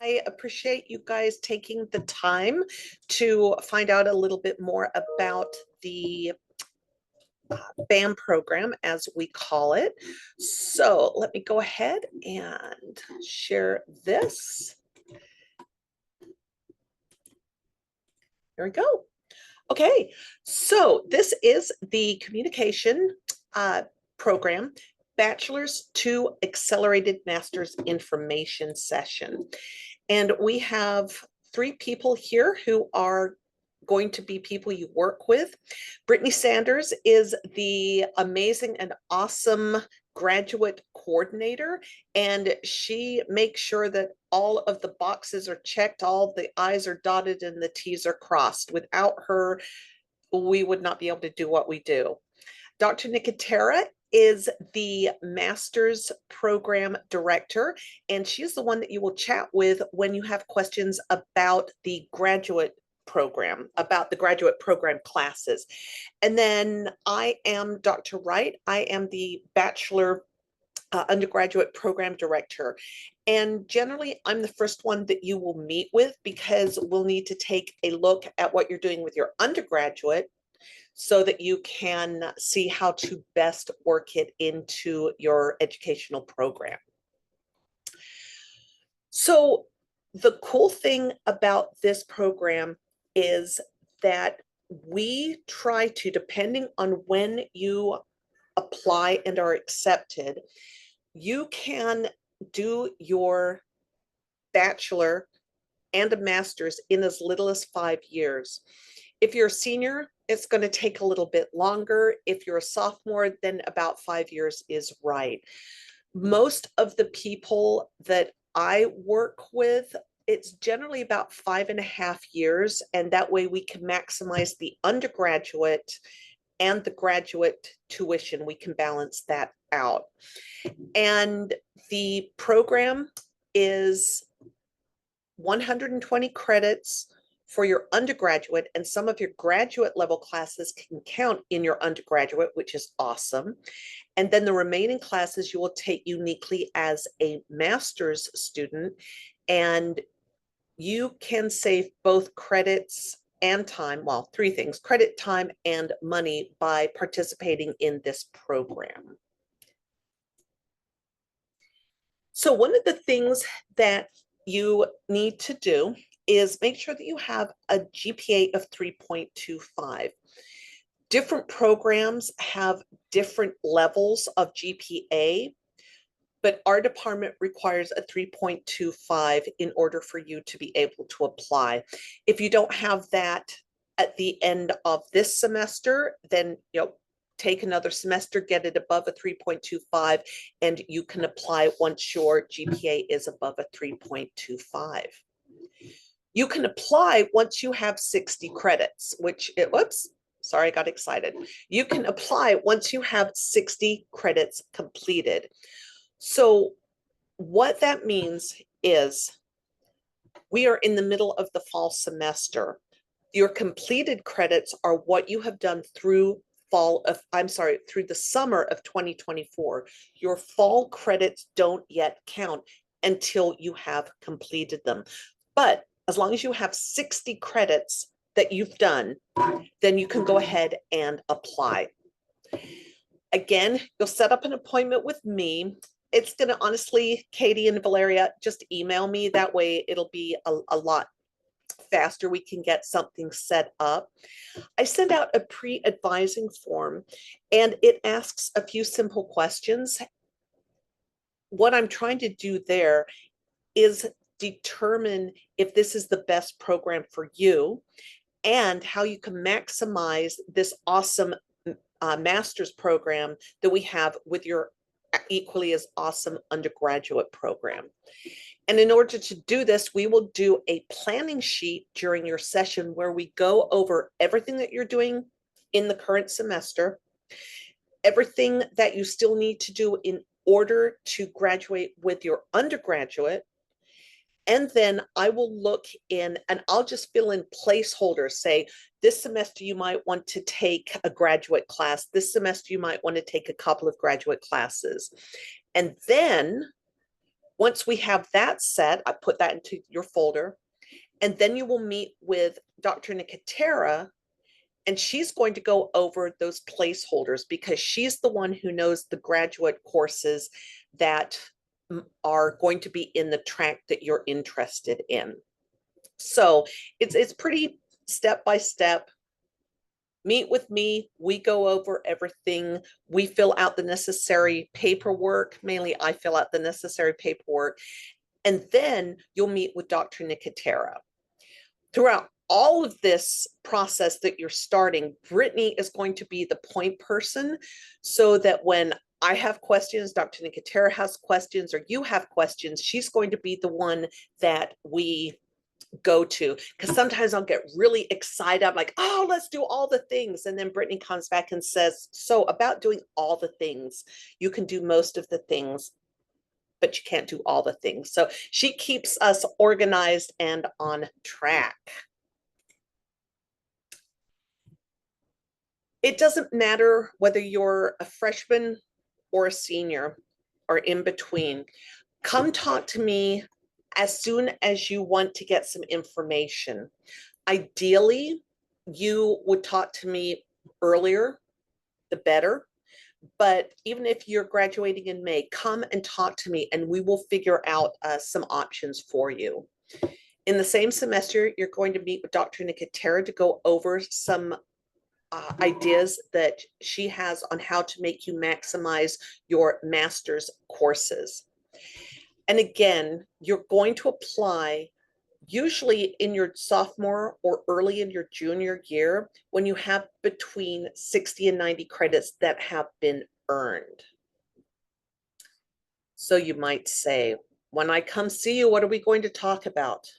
I appreciate you guys taking the time to find out a little bit more about the BAM program, as we call it. So let me go ahead and share this. There we go. Okay, so this is the communication program, Bachelor's to Accelerated Master's Information session. And we have 3 people here who are going to be people you work with. Brittany Sanders is the amazing and awesome graduate coordinator, and she makes sure that all of the boxes are checked, all the I's are dotted and the T's are crossed. Without her, we would not be able to do what we do. Dr. Nicotera is the master's program director, and she's the one that you will chat with when you have questions about the graduate program, about the graduate program classes. And then I am Dr. Wright. I am the bachelor undergraduate program director. And generally, I'm the first one that you will meet with because we'll need to take a look at what you're doing with your undergraduate so that you can see how to best work it into your educational program. So the cool thing about this program is that we try to, depending on when you apply and are accepted, you can do your bachelor and a master's in as little as 5 years. If you're a senior, it's going to take a little bit longer. If you're a sophomore, then about 5 years is right. Most of the people that I work with, it's generally about 5.5 years, and that way we can maximize the undergraduate and the graduate tuition. We can balance that out. And the program is 120 credits for your undergraduate, and some of your graduate level classes can count in your undergraduate, which is awesome. And then the remaining classes you will take uniquely as a master's student, and you can save both credits and time, well, 3 things: credit, time, and money by participating in this program. So one of the things that you need to do is make sure that you have a GPA of 3.25. Different programs have different levels of GPA, but our department requires a 3.25 in order for you to be able to apply. If you don't have that at the end of this semester, then take another semester, get it above a 3.25, and you can apply once your GPA is above a 3.25. You can apply once you have 60 credits, whoops, sorry, I got excited. You can apply once you have 60 credits completed. So what that means is we are in the middle of the fall semester. Your completed credits are what you have done through through the summer of 2024. Your fall credits don't yet count until you have completed them. But as long as you have 60 credits that you've done, then you can go ahead and apply. Again, you'll set up an appointment with me. It's going to, honestly, Katie and Valeria, just email me. That way it'll be a lot faster. We can get something set up. I send out a pre-advising form, and it asks a few simple questions. What I'm trying to do there is determine if this is the best program for you and how you can maximize this awesome master's program that we have with your equally as awesome undergraduate program. And in order to do this, we will do a planning sheet during your session where we go over everything that you're doing in the current semester, everything that you still need to do in order to graduate with your undergraduate. And then I will look in and I'll just fill in placeholders. Say, this semester you might want to take a graduate class. This semester you might want to take a couple of graduate classes. And then Once we have that set, I put that into your folder, and then you will meet with Dr. Nicotera, and she's going to go over those placeholders because she's the one who knows the graduate courses that are going to be in the track that you're interested in. So it's pretty step by step. Meet with me, we go over everything, we fill out the necessary paperwork. Mainly I fill out the necessary paperwork, and then you'll meet with Dr. Nicotera. Throughout all of this process that you're starting, Brittany is going to be the point person, so that when I have questions, Dr. Nicotera has questions, or you have questions, she's going to be the one that we go to. Because sometimes I'll get really excited. I'm like, oh, let's do all the things. And then Brittany comes back and says, so about doing all the things, you can do most of the things, but you can't do all the things. So she keeps us organized and on track. It doesn't matter whether you're a freshman or a senior or in between. Come talk to me as soon as you want to get some information. Ideally, you would talk to me earlier, the better. But even if you're graduating in May, come and talk to me and we will figure out some options for you. In the same semester, you're going to meet with Dr. Nicotera to go over some ideas that she has on how to make you maximize your master's courses. And again, you're going to apply usually in your sophomore or early in your junior year when you have between 60 and 90 credits that have been earned. So you might say, when I come see you, what are we going to talk about?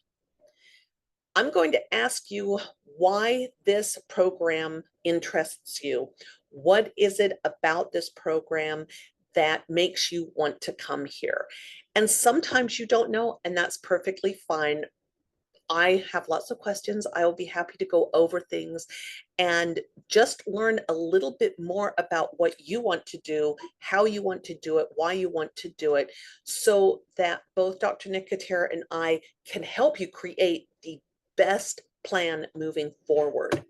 I'm going to ask you why this program interests you. What is it about this program that makes you want to come here? And sometimes you don't know, and that's perfectly fine. I have lots of questions. I will be happy to go over things and just learn a little bit more about what you want to do, how you want to do it, why you want to do it, so that both Dr. Nicotera and I can help you create the best plan moving forward.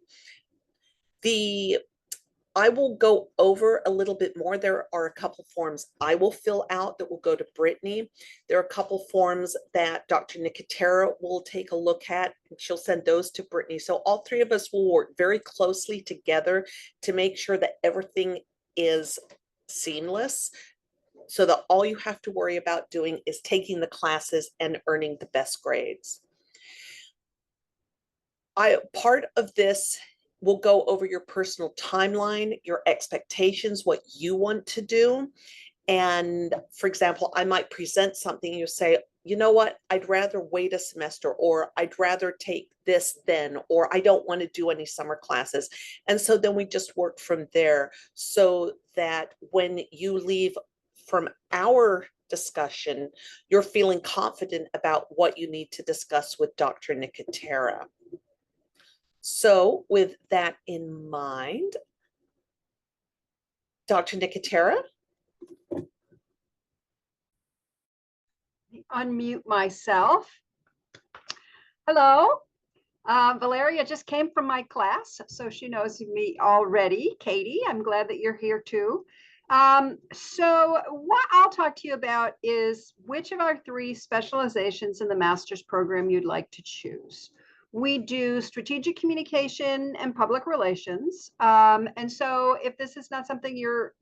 I will go over a little bit more. There are a couple forms I will fill out that will go to Brittany. There are a couple forms that Dr. Nicotera will take a look at, and she'll send those to Brittany. So all three of us will work very closely together to make sure that everything is seamless, so that all you have to worry about doing is taking the classes and earning the best grades. Part of this will go over your personal timeline, your expectations, what you want to do. And for example, I might present something, you say, you know what, I'd rather wait a semester, or I'd rather take this then, or I don't want to do any summer classes. And so then we just work from there, so that when you leave from our discussion, you're feeling confident about what you need to discuss with Dr. Nicotera. So with that in mind, Dr. Nicotera? Unmute myself. Hello, Valeria just came from my class, so she knows me already. Katie, I'm glad that you're here too. So what I'll talk to you about is which of our three specializations in the master's program you'd like to choose. We do strategic communication and public relations. And so if this is not something you're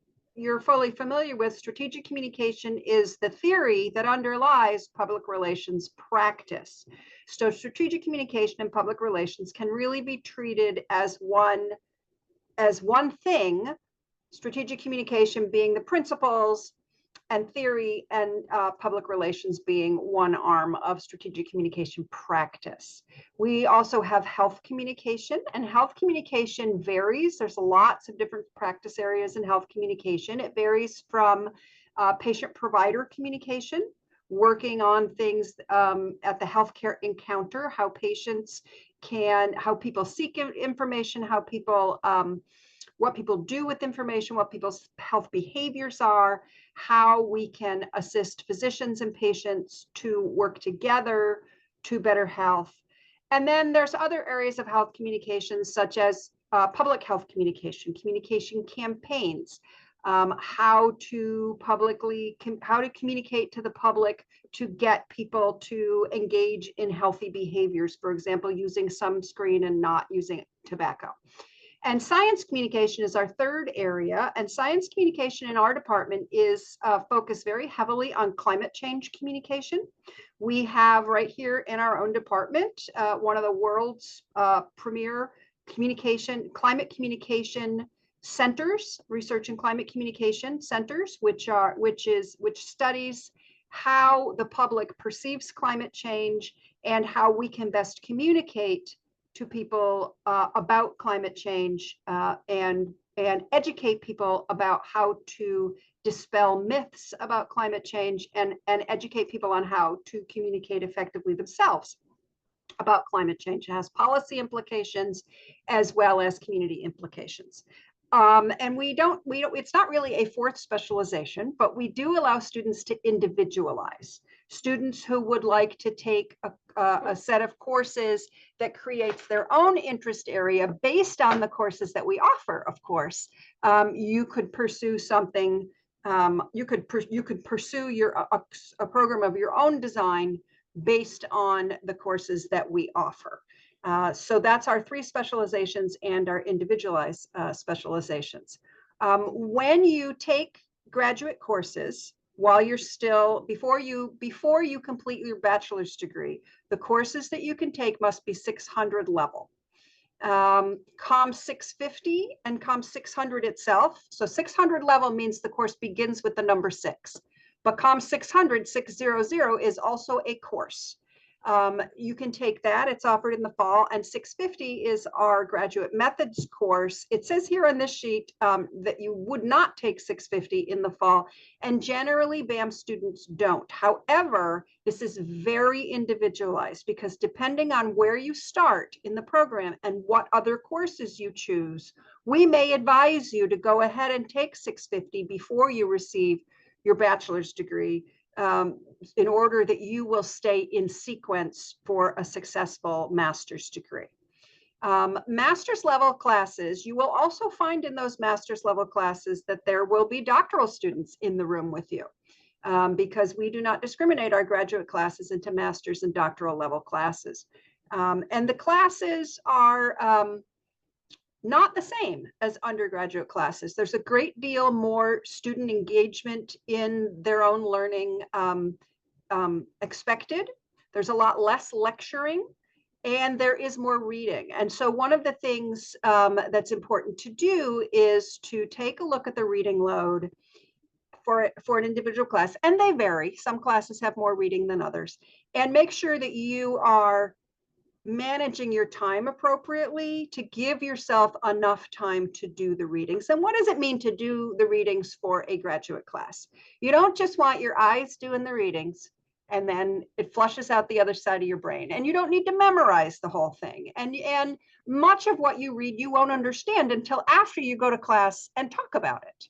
fully familiar with, strategic communication is the theory that underlies public relations practice. So strategic communication and public relations can really be treated as one thing, strategic communication being the principles and theory, and public relations being one arm of strategic communication practice. We also have health communication, and health communication varies. There's lots of different practice areas in health communication. It varies from patient-provider communication, working on things at the healthcare encounter, how people seek information, how people what people do with information, what people's health behaviors are, how we can assist physicians and patients to work together to better health. And then there's other areas of health communications, such as public health communication, communication campaigns, how to communicate to the public to get people to engage in healthy behaviors, for example, using sunscreen and not using tobacco. And science communication is our third area. And science communication in our department is focused very heavily on climate change communication. We have right here in our own department, one of the world's premier climate communication centers, research and climate communication centers, which studies how the public perceives climate change and how we can best communicate to people about climate change and educate people about how to dispel myths about climate change and educate people on how to communicate effectively themselves about climate change. It has policy implications as well as community implications. And it's not really a fourth specialization, but we do allow students to individualize. Students who would like to take a set of courses that creates their own interest area based on the courses that we offer, of course. You could pursue something, you could pursue a program of your own design based on the courses that we offer. So that's our three specializations and our individualized specializations. When you take graduate courses, while you're still, before you complete your bachelor's degree, the courses that you can take must be 600 level. COM 650 and COM 600 itself. So 600 level means the course begins with the number 6, but COM 600, 600 is also a course. You can take that. It's offered in the fall, and 650 is our graduate methods course. It says here on this sheet that you would not take 650 in the fall, and generally BAM students don't. However, this is very individualized because depending on where you start in the program and what other courses you choose, we may advise you to go ahead and take 650 before you receive your bachelor's degree, in order that you will stay in sequence for a successful master's degree. Master's level classes, you will also find in those master's level classes that there will be doctoral students in the room with you, because we do not discriminate our graduate classes into master's and doctoral level classes. And the classes are not the same as undergraduate classes. There's a great deal more student engagement in their own learning expected. There's a lot less lecturing, and there is more reading. And so one of the things that's important to do is to take a look at the reading load for an individual class, and they vary. Some classes have more reading than others, and make sure that you are managing your time appropriately to give yourself enough time to do the readings. And what does it mean to do the readings for a graduate class? You don't just want your eyes doing the readings and then it flushes out the other side of your brain. And you don't need to memorize the whole thing. And much of what you read, you won't understand until after you go to class and talk about it.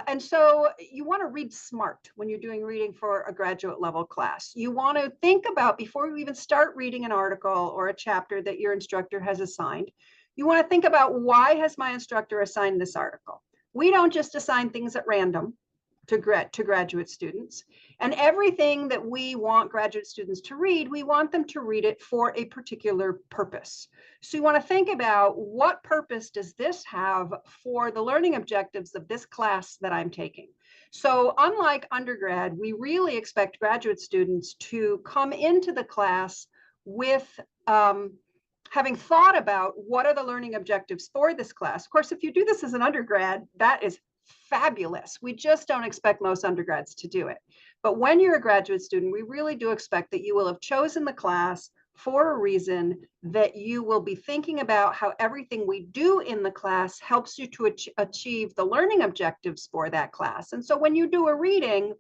And so you want to read smart when you're doing reading for a graduate level class. You want to think about, before you even start reading an article or a chapter that your instructor has assigned, you want to think about, why has my instructor assigned this article? We don't just assign things at random to graduate students. And everything that we want graduate students to read, we want them to read it for a particular purpose. So you want to think about, what purpose does this have for the learning objectives of this class that I'm taking? So unlike undergrad, we really expect graduate students to come into the class with having thought about, what are the learning objectives for this class? Of course, if you do this as an undergrad, that is fabulous. We just don't expect most undergrads to do it. But when you're a graduate student, we really do expect that you will have chosen the class for a reason, that you will be thinking about how everything we do in the class helps you to achieve the learning objectives for that class. And so when you do a reading,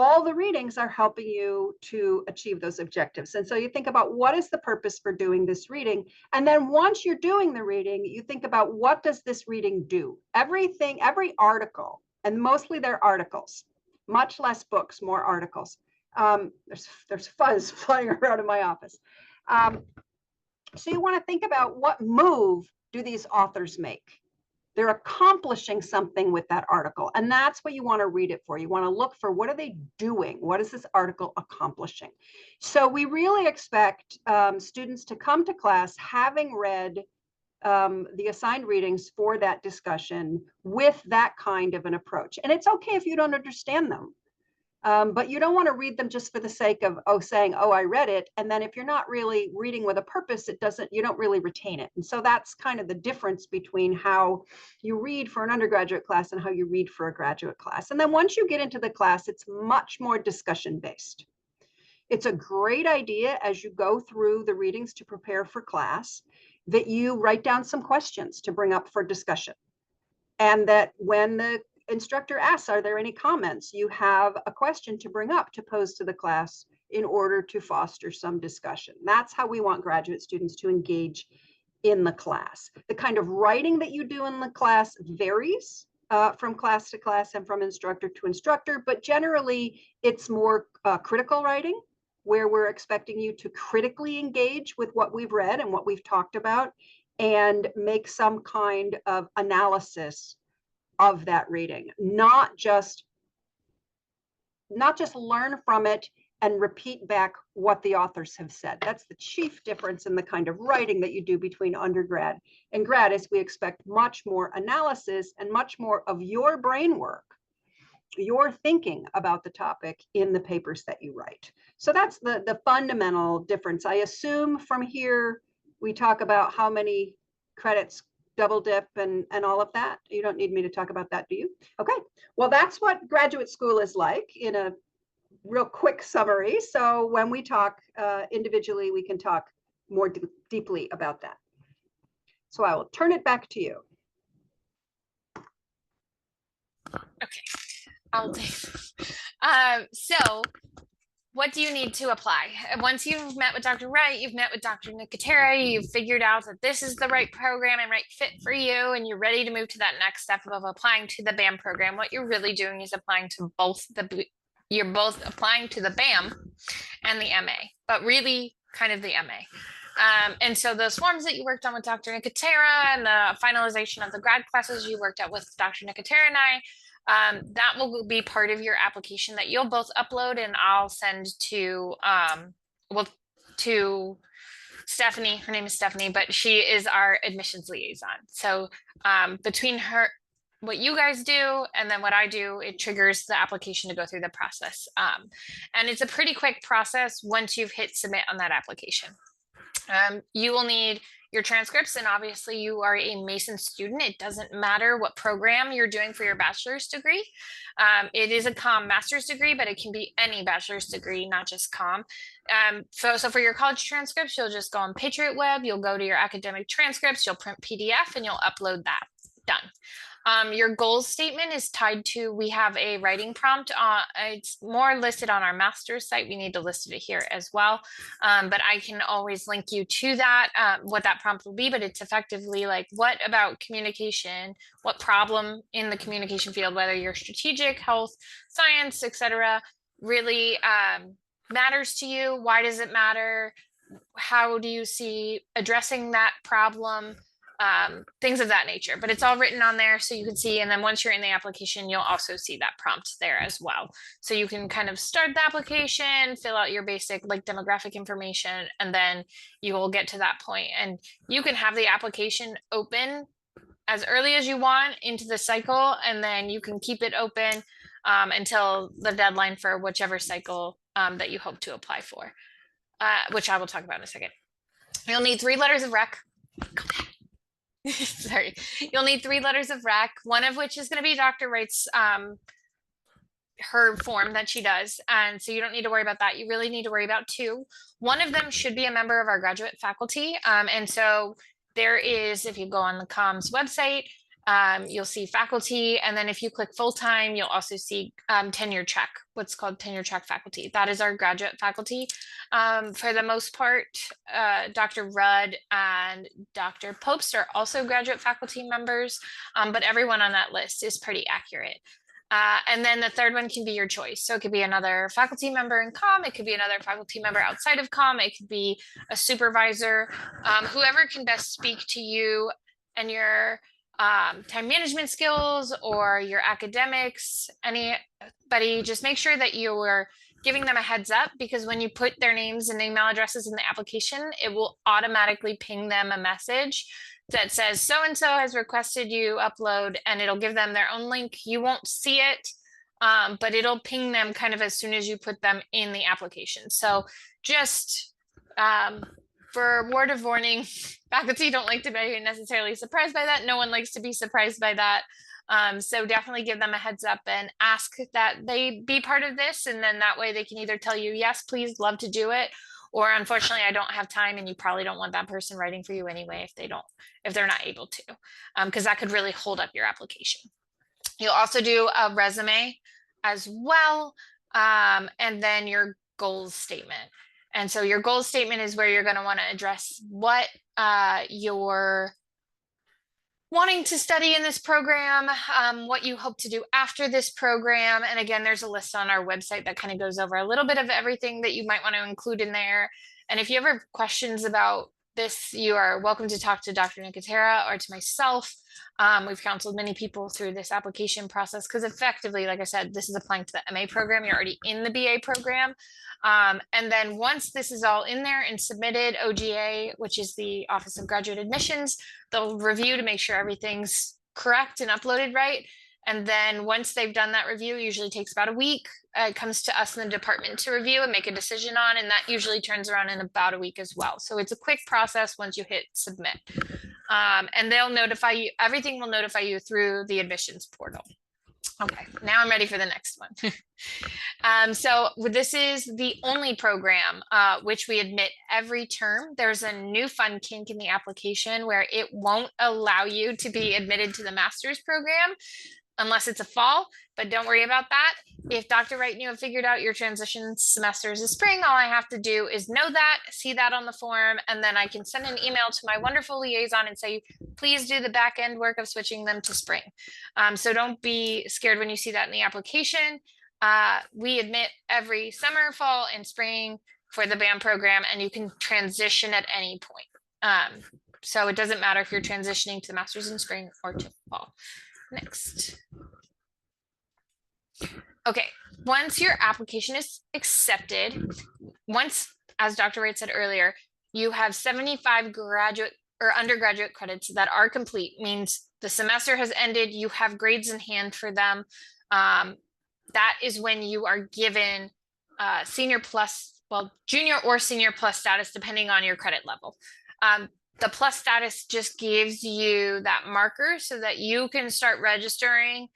all the readings are helping you to achieve those objectives. And so you think about what is the purpose for doing this reading? And then once you're doing the reading, you think about what does this reading do? Everything, every article, and mostly they're articles, much less books, more articles. There's fuzz flying around in my office. So you want to think about what move do these authors make? They're accomplishing something with that article. And that's what you want to read it for. You want to look for what are they doing? What is this article accomplishing? So we really expect students to come to class having read the assigned readings for that discussion with that kind of an approach. And it's okay if you don't understand them. But you don't want to read them just for the sake of saying, oh, I read it. And then if you're not really reading with a purpose, you don't really retain it. And so that's kind of the difference between how you read for an undergraduate class and how you read for a graduate class. And then once you get into the class, it's much more discussion based. It's a great idea as you go through the readings to prepare for class that you write down some questions to bring up for discussion. And that when the instructor asks, are there any comments? You have a question to bring up to pose to the class in order to foster some discussion. That's how we want graduate students to engage in the class. The kind of writing that you do in the class varies from class to class and from instructor to instructor, but generally it's more critical writing, where we're expecting you to critically engage with what we've read and what we've talked about and make some kind of analysis of that reading, not just learn from it and repeat back what the authors have said. That's the chief difference in the kind of writing that you do between undergrad and grad, is we expect much more analysis and much more of your brain work, your thinking about the topic in the papers that you write. So that's the fundamental difference. I assume from here we talk about how many credits double dip and all of that. You don't need me to talk about that, do you? Okay, well, that's what graduate school is like in a real quick summary. So when we talk individually, we can talk more deeply about that. So I will turn it back to you. Okay, I'll do. So what do you need to apply? Once you've met with Dr. Wright, you've met with Dr. Nicotera, you've figured out that this is the right program and right fit for you, and you're ready to move to that next step of applying to the BAM program. What you're really doing is applying to you're both applying to the BAM and the MA, but really kind of the MA. And so those forms that you worked on with Dr. Nicotera and the finalization of the grad classes you worked out with Dr. Nicotera and I, that will be part of your application that you'll both upload, and I'll send to to Stephanie. Her name is Stephanie, but she is our admissions liaison. So between her, what you guys do and then what I do, it triggers the application to go through the process. And it's a pretty quick process once you've hit submit on that application. You will need your transcripts, and obviously you are a Mason student. It doesn't matter what program you're doing for your bachelor's degree. It is a comm master's degree, but it can be any bachelor's degree, not just comm. So for your college transcripts, you'll just go on Patriot Web, you'll go to your academic transcripts, you'll print PDF, and you'll upload that. Done. Your goals statement is tied to, we have a writing prompt. It's more listed on our master's site. We need to list it here as well. But I can always link you to that, what that prompt will be, but it's effectively like, what about communication? What problem in the communication field, whether you're strategic, health, science, etc., really matters to you? Why does it matter? How do you see addressing that problem? Things of that nature, but it's all written on there so you can see. And then once you're in the application, you'll also see that prompt there as well. So you can kind of start the application, fill out your basic like demographic information, and then you will get to that point. And you can have the application open as early as you want into the cycle, and then you can keep it open until the deadline for whichever cycle that you hope to apply for, which I will talk about in a second. You'll need 3 letters of rec. Sorry, you'll need 3 letters of rec, one of which is going to be Dr. Wright's her form that she does, and so you don't need to worry about that. You really need to worry about 2. One of them should be a member of our graduate faculty, and so there is, if you go on the comms website, You'll see faculty, and then if you click full-time, you'll also see tenure track, what's called tenure track faculty. That is our graduate faculty. For the most part, Dr. Rudd and Dr. Popst are also graduate faculty members, but everyone on that list is pretty accurate. And then the third one can be your choice. So it could be another faculty member in comm, it could be another faculty member outside of comm, it could be a supervisor, whoever can best speak to you and your time management skills or your academics, anybody. Just make sure that you're giving them a heads up, because when you put their names and email addresses in the application, it will automatically ping them a message that says so-and-so has requested you upload, and it'll give them their own link. You won't see it, but it'll ping them kind of as soon as you put them in the application. So just for word of warning, faculty don't like to be necessarily surprised by that. No one likes to be surprised by that. So definitely give them a heads up and ask that they be part of this. And then that way they can either tell you, yes, please, love to do it, or unfortunately, I don't have time, and you probably don't want that person writing for you anyway if they're not able to, because that could really hold up your application. You'll also do a resume as well, and then your goals statement. And so your goals statement is where you're going to want to address what you're wanting to study in this program, what you hope to do after this program. And again, there's a list on our website that kind of goes over a little bit of everything that you might want to include in there. And if you ever have questions about this, you are welcome to talk to Dr. Nicotera or to myself. We've counseled many people through this application process, because effectively, like I said, this is applying to the MA program. You're already in the BA program. And then once this is all in there and submitted, OGA, which is the Office of Graduate Admissions, they'll review to make sure everything's correct and uploaded right. And then once they've done that review, it usually takes about a week. It comes to us in the department to review and make a decision on, and that usually turns around in about a week as well. So it's a quick process once you hit submit. And they'll notify you, everything will notify you through the admissions portal. Okay, now I'm ready for the next one. So this is the only program which we admit every term. There's a new fun kink in the application where it won't allow you to be admitted to the master's program unless it's a fall, but don't worry about that. If Dr. Wright and you have figured out your transition semesters is spring, all I have to do is know that, see that on the form, and then I can send an email to my wonderful liaison and say, please do the back end work of switching them to spring. So don't be scared when you see that in the application. We admit every summer, fall, and spring for the BAM program, and you can transition at any point. So it doesn't matter if you're transitioning to the master's in spring or to fall. Next. Okay, once your application is accepted, as Dr. Wright said earlier, you have 75 graduate or undergraduate credits that are complete, means the semester has ended, you have grades in hand for them. That is when you are given senior plus, well, junior or senior plus status, depending on your credit level. The plus status just gives you that marker so that you can start registering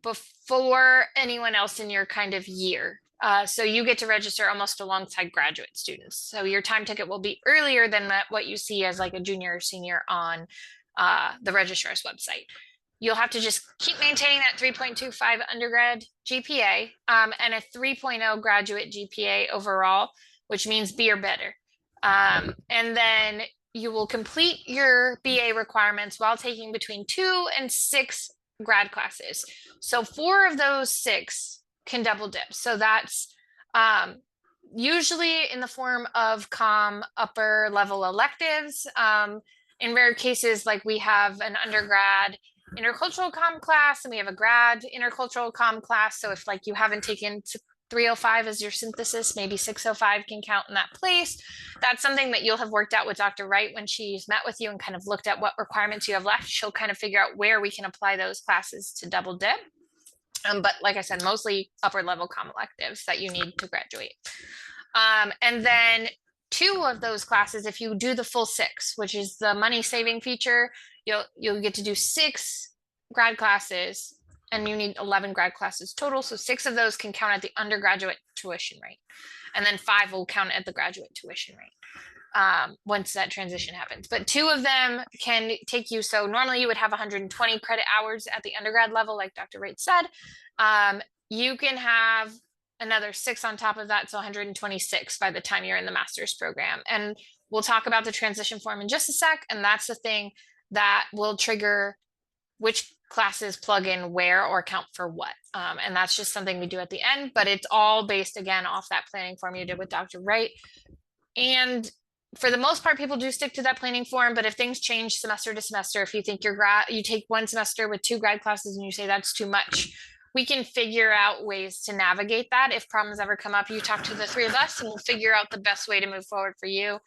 before anyone else in your kind of year. So you get to register almost alongside graduate students. So your time ticket will be earlier than what you see as like a junior or senior on the registrar's website. You'll have to just keep maintaining that 3.25 undergrad GPA and a 3.0 graduate GPA overall, which means B or better. And then you will complete your BA requirements while taking between 2 and 6 grad classes. So 4 of those 6 can double dip. So that's usually in the form of comm upper level electives. In rare cases, like we have an undergrad intercultural comm class and we have a grad intercultural comm class. So if like you haven't taken 305 as your synthesis, maybe 605 can count in that place. That's something that you'll have worked out with Dr. Wright when she's met with you and kind of looked at what requirements you have left. She'll kind of figure out where we can apply those classes to double dip. But like I said, mostly upper level comm electives that you need to graduate. And then 2 of those classes, if you do the full 6, which is the money saving feature, you'll get to do 6 grad classes, and you need 11 grad classes total. So 6 of those can count at the undergraduate tuition rate, and then 5 will count at the graduate tuition rate. once that transition happens. But 2 of them can take you. So normally you would have 120 credit hours at the undergrad level, like Dr. Wright said. You can have another 6 on top of that, so 126 by the time you're in the master's program. And we'll talk about the transition form in just a sec. And that's the thing that will trigger which classes plug in where or count for what. And that's just something we do at the end, but it's all based again off that planning form you did with Dr. Wright. And for the most part, people do stick to that planning form, but if things change semester to semester, if you think you take one semester with 2 grad classes and you say that's too much, we can figure out ways to navigate that. If problems ever come up, you talk to the 3 of us and we'll figure out the best way to move forward for you,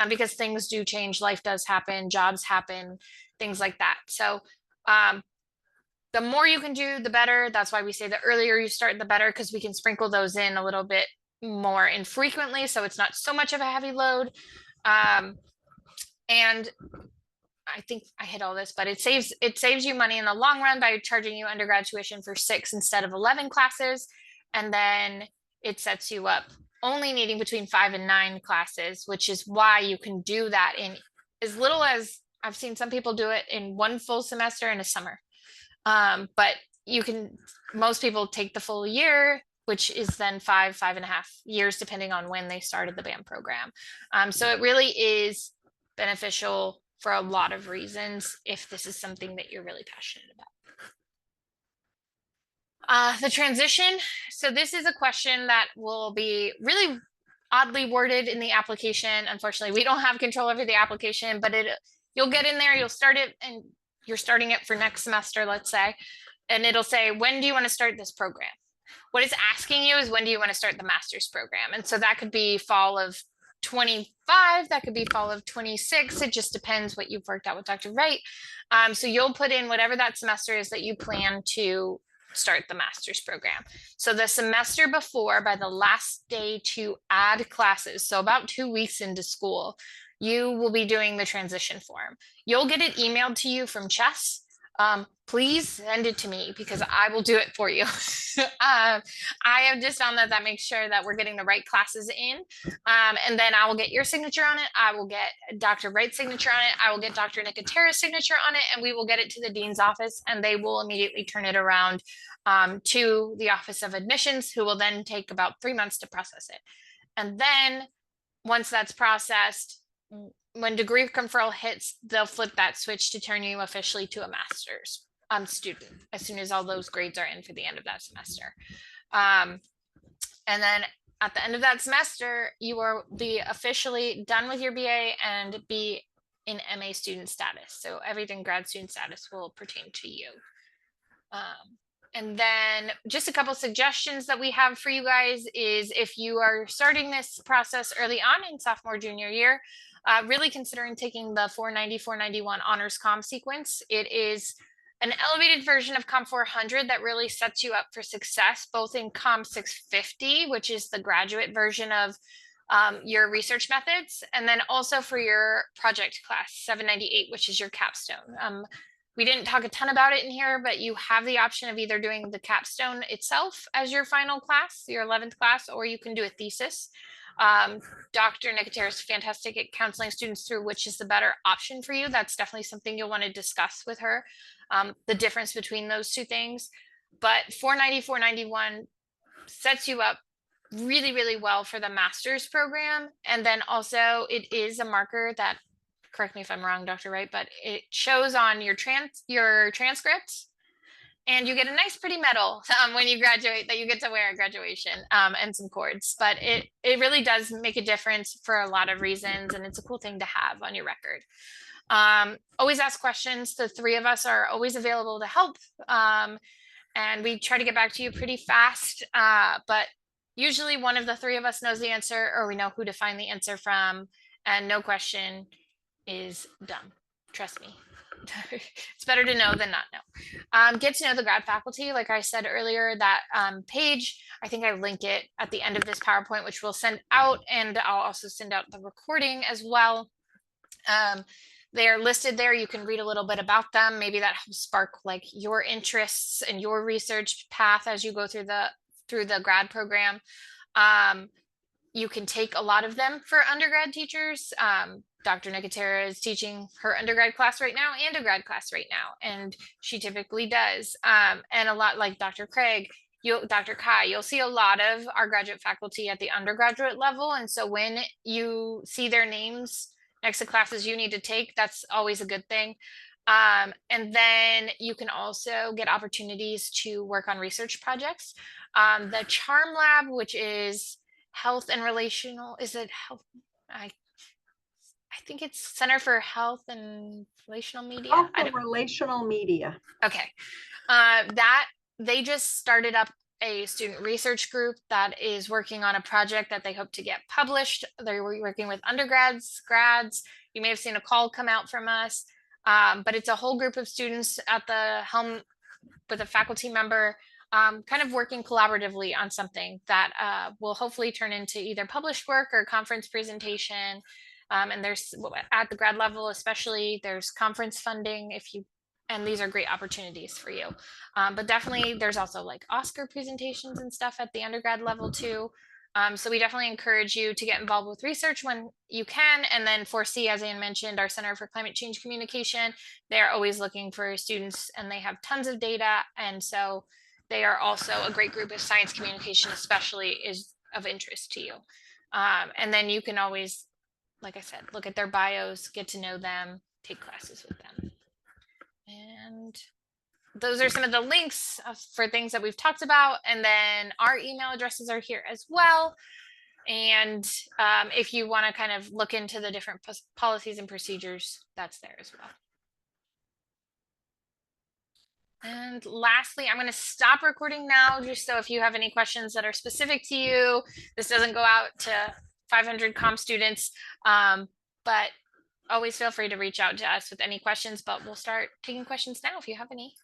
because things do change, life does happen, jobs happen, things like that. So the more you can do, the better. That's why we say the earlier you start, the better, because we can sprinkle those in a little bit more infrequently, so it's not so much of a heavy load. And I think I hit all this, but it saves you money in the long run by charging you undergrad tuition for 6 instead of 11 classes. And then it sets you up only needing between 5 and 9 classes, which is why you can do that in as little as, I've seen some people do it in 1 full semester in a summer. But most people take the full year, which is then 5.5 years, depending on when they started the BAM program. So it really is beneficial for a lot of reasons if this is something that you're really passionate about. The transition. So this is a question that will be really oddly worded in the application. Unfortunately, we don't have control over the application, but you'll get in there, you'll start it, and you're starting it for next semester, let's say, and it'll say, when do you want to start this program? What it's asking you is, when do you want to start the master's program? And so that could be fall of 25, that could be fall of 26. It just depends what you've worked out with Dr. Wright. So you'll put in whatever that semester is that you plan to start the master's program. So the semester before, by the last day to add classes, so about 2 weeks into school, you will be doing the transition form. You'll get it emailed to you from Chess. Please send it to me because I will do it for you. I have just found that makes sure that we're getting the right classes in. And then I will get your signature on it. I will get Dr. Wright's signature on it. I will get Dr. Nicotera's signature on it, and we will get it to the dean's office, and they will immediately turn it around to the Office of Admissions, who will then take about 3 months to process it. And then once that's processed, when degree conferral hits, they'll flip that switch to turn you officially to a master's student as soon as all those grades are in for the end of that semester. And then at the end of that semester, you will be officially done with your BA and be in MA student status. So everything grad student status will pertain to you. And then just a couple suggestions that we have for you guys is, if you are starting this process early on in sophomore, junior year, really considering taking the 490, 491 honors comm sequence. It is an elevated version of COM 400 that really sets you up for success, both in COM 650, which is the graduate version of your research methods, and then also for your project class 798, which is your capstone. We didn't talk a ton about it in here, but you have the option of either doing the capstone itself as your final class, your 11th class, or you can do a thesis. Dr. Nicotera is fantastic at counseling students through which is the better option for you. That's definitely something you'll want to discuss with her, the difference between those 2 things. But 490, 491 sets you up really, really well for the master's program. And then also it is a marker that, correct me if I'm wrong, Dr. Wright, but it shows on your transcripts. And you get a nice pretty medal when you graduate that you get to wear at graduation, and some cords. But it really does make a difference for a lot of reasons, and it's a cool thing to have on your record. Always ask questions. The 3 of us are always available to help. And we try to get back to you pretty fast. But usually one of the 3 of us knows the answer, or we know who to find the answer from, and no question is dumb. Trust me. It's better to know than not know. Get to know the grad faculty. Like I said earlier, that page, I think I link it at the end of this PowerPoint, which we'll send out, and I'll also send out the recording as well. They're listed there. You can read a little bit about them. Maybe that helps spark like your interests and your research path as you go through the grad program. you can take a lot of them for undergrad teachers. Dr. Nicotera is teaching her undergrad class right now and a grad class right now, and she typically does. And a lot like Dr. Craig, Dr. Kai, you'll see a lot of our graduate faculty at the undergraduate level. And so when you see their names next to classes you need to take, that's always a good thing. And then you can also get opportunities to work on research projects. The Charm Lab, which is health and relational, is it health? I think it's Center for Health and Relational Media. Health and relational media. Okay. That they just started up a student research group that is working on a project that they hope to get published. They're working with undergrads, grads. You may have seen a call come out from us, but it's a whole group of students at the helm with a faculty member, kind of working collaboratively on something that will hopefully turn into either published work or conference presentation. And there's at the grad level, especially, there's conference funding and these are great opportunities for you. But definitely there's also like Oscar presentations and stuff at the undergrad level too. So we definitely encourage you to get involved with research when you can. And then for C, as Anne mentioned, our Center for Climate Change Communication, they're always looking for students and they have tons of data. And so they are also a great group of science communication, especially is of interest to you. And then you can always, like I said, look at their bios, get to know them, take classes with them. And those are some of the links for things that we've talked about. And then our email addresses are here as well. And if you want to kind of look into the different policies and procedures, that's there as well. And lastly, I'm going to stop recording now, just so if you have any questions that are specific to you, this doesn't go out to 500 comm students, but always feel free to reach out to us with any questions, but we'll start taking questions now if you have any.